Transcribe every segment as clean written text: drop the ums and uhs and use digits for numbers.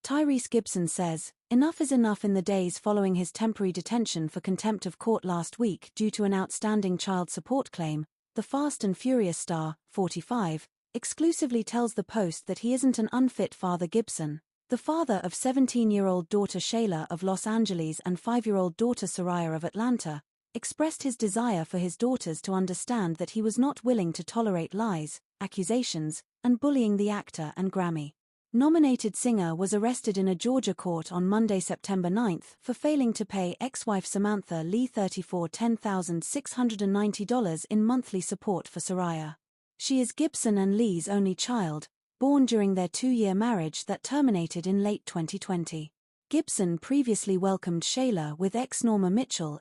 Tyrese Gibson says, "Enough is enough." In the days following his temporary detention for contempt of court last week due to an outstanding child support claim, the Fast and Furious star, 45, exclusively tells the Post that he isn't an unfit father. Gibson, the father of 17-year-old daughter Shayla of Los Angeles and 5-year-old daughter Soraya of Atlanta, expressed his desire for his daughters to understand that he was not willing to tolerate lies, accusations, and bullying. The actor and Grammy-nominated singer was arrested in a Georgia court on Monday, September 9, for failing to pay ex-wife Samantha Lee $10,690 in monthly support for Soraya. She is Gibson and Lee's only child, born during their 2-year marriage that terminated in late 2020. Gibson previously welcomed Shayla with ex-Norma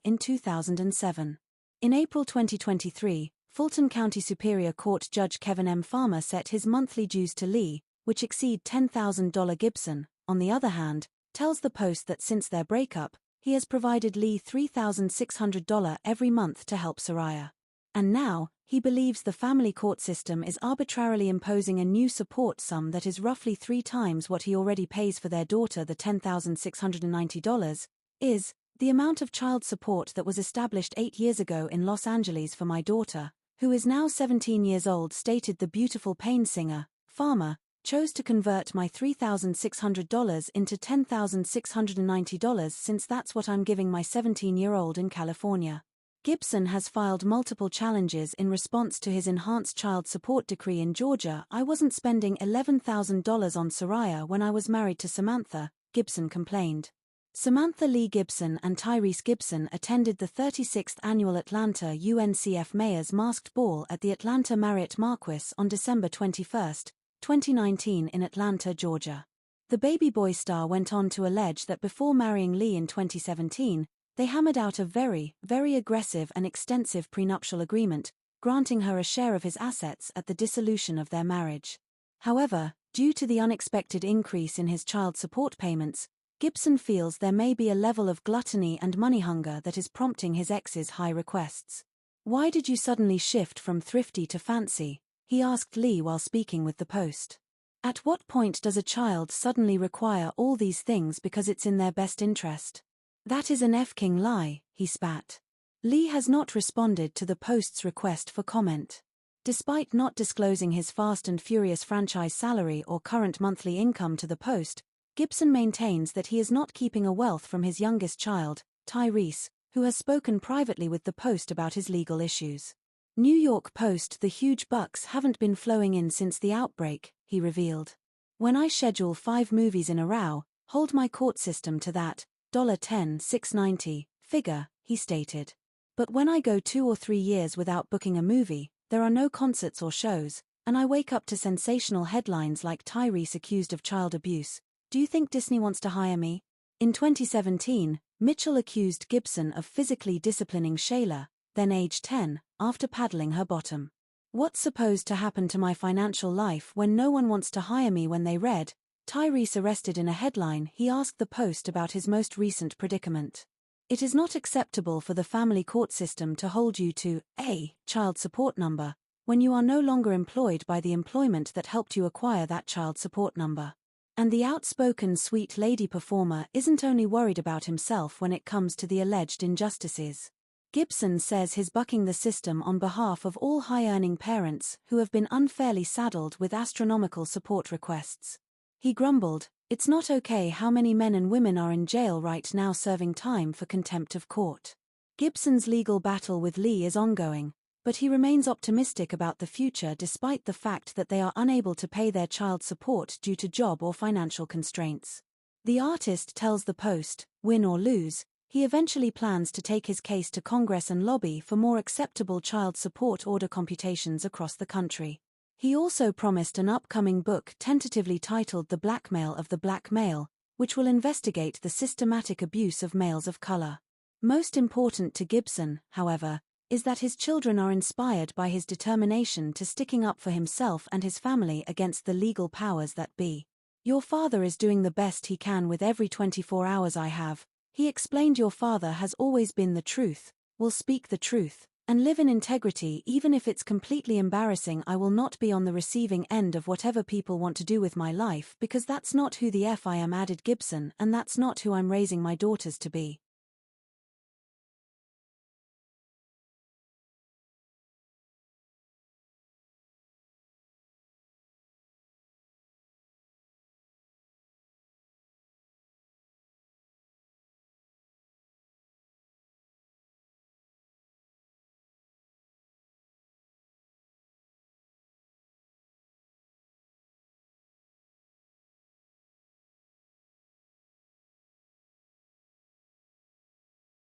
in 2007. In April 2023, Fulton County Superior Court Judge Kevin M. Farmer set his monthly dues to Lee, which exceed $10,000. Gibson, on the other hand, tells the Post that since their breakup, he has provided Lee $3,600 every month to help Soraya. And now, he believes the family court system is arbitrarily imposing a new support sum that is roughly 3 times what he already pays for their daughter. The $10,690 is the amount of child support that was established 8 years ago in Los Angeles for my daughter, who is now 17 years old, stated the beautiful pain singer. Farmer chose to convert my $3,600 into $10,690 since that's what I'm giving my 17-year-old in California. Gibson has filed multiple challenges in response to his enhanced child support decree in Georgia. "I wasn't spending $11,000 on Soraya when I was married to Samantha," Gibson complained. Samantha Lee Gibson and Tyrese Gibson attended the 36th annual Atlanta UNCF Mayor's Masked Ball at the Atlanta Marriott Marquis on December 21, 2019 in Atlanta, Georgia. The baby boy star went on to allege that before marrying Lee in 2017, they hammered out a very, very aggressive and extensive prenuptial agreement, granting her a share of his assets at the dissolution of their marriage. However, due to the unexpected increase in his child support payments, Gibson feels there may be a level of gluttony and money hunger that is prompting his ex's high requests. "Why did you suddenly shift from thrifty to fancy?" he asked Lee while speaking with the Post. "At what point does a child suddenly require all these things because it's in their best interest? That is an f-king lie," he spat. Lee has not responded to the Post's request for comment. Despite not disclosing his Fast and Furious franchise salary or current monthly income to the Post, Gibson maintains that he is not keeping a wealth from his youngest child, Tyrese, who has spoken privately with the Post about his legal issues. New York Post: "The huge bucks haven't been flowing in since the outbreak," he revealed. "When I schedule 5 movies in a row, hold my court system to that $10,690 figure," he stated. "But when I go 2 or 3 years without booking a movie, there are no concerts or shows, and I wake up to sensational headlines like Tyrese accused of child abuse. Do you think Disney wants to hire me?" In 2017, Mitchell accused Gibson of physically disciplining Shayla, then age 10, after paddling her bottom. "What's supposed to happen to my financial life when no one wants to hire me?" When they read Tyrese arrested in a headline, he asked the Post about his most recent predicament. "It is not acceptable for the family court system to hold you to a child support number when you are no longer employed by the employment that helped you acquire that child support number." And the outspoken sweet lady performer isn't only worried about himself when it comes to the alleged injustices. Gibson says he's bucking the system on behalf of all high-earning parents who have been unfairly saddled with astronomical support requests. He grumbled, "It's not okay how many men and women are in jail right now serving time for contempt of court." Gibson's legal battle with Lee is ongoing, but he remains optimistic about the future despite the fact that they are unable to pay their child support due to job or financial constraints. The artist tells the Post, win or lose, he eventually plans to take his case to Congress and lobby for more acceptable child support order computations across the country. He also promised an upcoming book tentatively titled The Blackmail of the Black Male, which will investigate the systematic abuse of males of color. Most important to Gibson, however, is that his children are inspired by his determination to sticking up for himself and his family against the legal powers that be. "Your father is doing the best he can with every 24 hours I have," he explained. "Your father has always been the truth, will speak the truth, and live in integrity. Even if it's completely embarrassing, I will not be on the receiving end of whatever people want to do with my life, because that's not who the F I am," added Gibson, "and that's not who I'm raising my daughters to be."